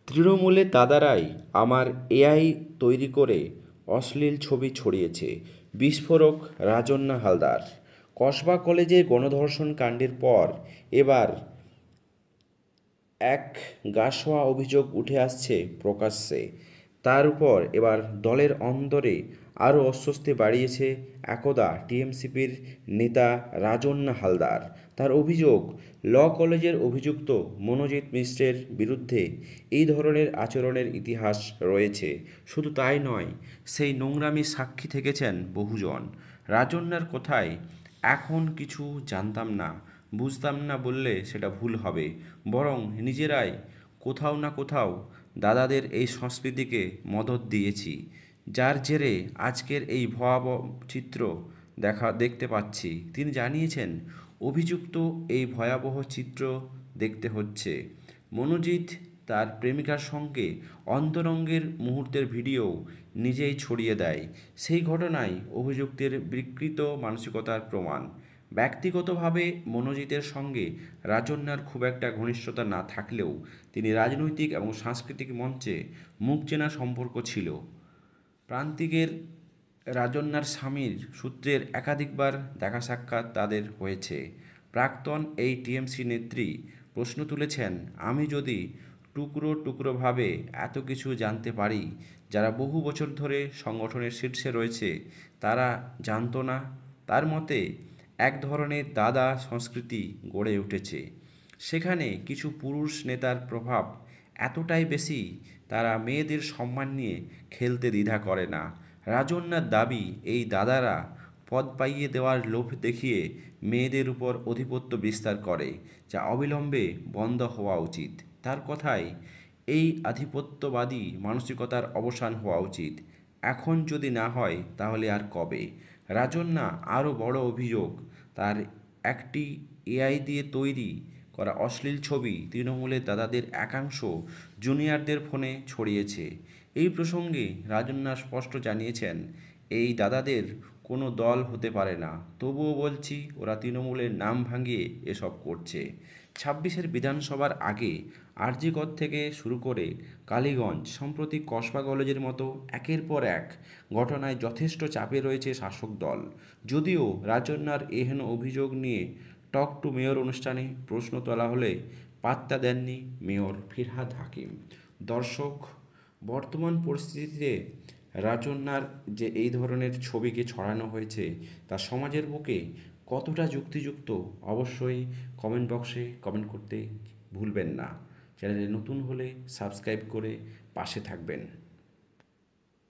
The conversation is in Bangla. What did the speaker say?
তৃণমূলের দাদারাই আমার এআই তৈরি করে অশ্লীল ছবি ছড়িয়েছে। বিস্ফোরক রাজন্না হালদার। কসবা কলেজে গণধর্ষণ কাণ্ডের পর এবার এক গা-সওয়া অভিযোগ উঠে আসছে প্রকাশ্যে। তার উপর এবার দলের অন্দরে আরও অস্বস্তি বাড়িয়েছে একদা টিএমসিপির নেতা রাজন্না হালদার। তার অভিযোগ, ল কলেজের অভিযুক্ত মনোজিৎ মিশ্রের বিরুদ্ধে এই ধরনের আচরণের ইতিহাস রয়েছে। শুধু তাই নয়, সেই নোংরামির সাক্ষী থেকেছেন বহুজন। রাজন্যার কথায় এখন কিছু জানতাম না, বুঝতাম না বললে সেটা ভুল হবে, বরং নিজেরাই কোথাও না কোথাও দাদাদের এই সংস্কৃতিকে মদদ দিয়েছি, যার জেরে আজকের এই ভয়াবহ চিত্র দেখতে পাচ্ছি। তিনি জানিয়েছেন, অভিযুক্ত এই ভয়াবহ চিত্র দেখতে হচ্ছে। মনোজিৎ তার প্রেমিকার সঙ্গে অন্তরঙ্গের মুহূর্তের ভিডিও নিজেই ছড়িয়ে দেয়। সেই ঘটনায় অভিযুক্তের বিকৃত মানসিকতার প্রমাণ। ব্যক্তিগতভাবে মনোজিতের সঙ্গে রাজন্যার খুব একটা ঘনিষ্ঠতা না থাকলেও তিনি রাজনৈতিক এবং সাংস্কৃতিক মঞ্চে মুখ চেনা সম্পর্ক ছিল। প্রান্তিকের রাজন্যার স্বামীর সূত্রের একাধিকবার দেখা সাক্ষাৎ তাদের হয়েছে। প্রাক্তন এই টিএমসি নেত্রী প্রশ্ন তুলেছেন, আমি যদি টুকরো টুকরোভাবে এত কিছু জানতে পারি, যারা বহু বছর ধরে সংগঠনের শীর্ষে রয়েছে তারা জানতো না? তার মতে, এক ধরনের দাদা সংস্কৃতি গড়ে উঠেছে, সেখানে কিছু পুরুষ নেতার প্রভাব এতটাই বেশি, তারা মেয়েদের সম্মান নিয়ে খেলতে দ্বিধা করে না। রাজন্যার দাবি, এই দাদারা পদ পাইয়ে দেওয়ার লোভ দেখিয়ে মেয়েদের উপর আধিপত্য বিস্তার করে, যা অবিলম্বে বন্ধ হওয়া উচিত। তার কথায়, এই আধিপত্যবাদী মানসিকতার অবসান হওয়া উচিত। এখন যদি না হয় তাহলে আর কবে? রাজন্যা আরও বড় অভিযোগ, তার একটি এআই দিয়ে তৈরি করা অশ্লীল ছবি তৃণমূলের দাদাদের একাংশ জুনিয়রদের ফোনে ছড়িয়েছে। এই প্রসঙ্গে রাজন্যা স্পষ্ট জানিয়েছেন, এই দাদাদের কোনো দল হতে পারে না, তবুও বলছি ওরা তৃণমূলের নাম ভাঙিয়ে এসব করছে। 26-এর বিধানসভার আগে আরজিকর থেকে শুরু করে কালীগঞ্জ, সম্প্রতি কসবা কলেজের মতো একের পর এক ঘটনায় যথেষ্ট চাপে রয়েছে শাসক দল। যদিও রাজন্যার এহেন অভিযোগ নিয়ে টক টু মেয়র অনুষ্ঠানে প্রশ্ন তোলা হলে পাত্তা দেননি মেয়র ফিরহাদ হাকিম। দর্শক, বর্তমান পরিস্থিতিতে রাজন্যার যে এই ধরনের ছবিকে ছড়ানো হয়েছে তা সমাজের বুকে কতটা যুক্তিযুক্ত, অবশ্যই কমেন্ট বক্সে কমেন্ট করতে ভুলবেন না। চ্যানেলে নতুন হলে সাবস্ক্রাইব করে পাশে থাকবেন।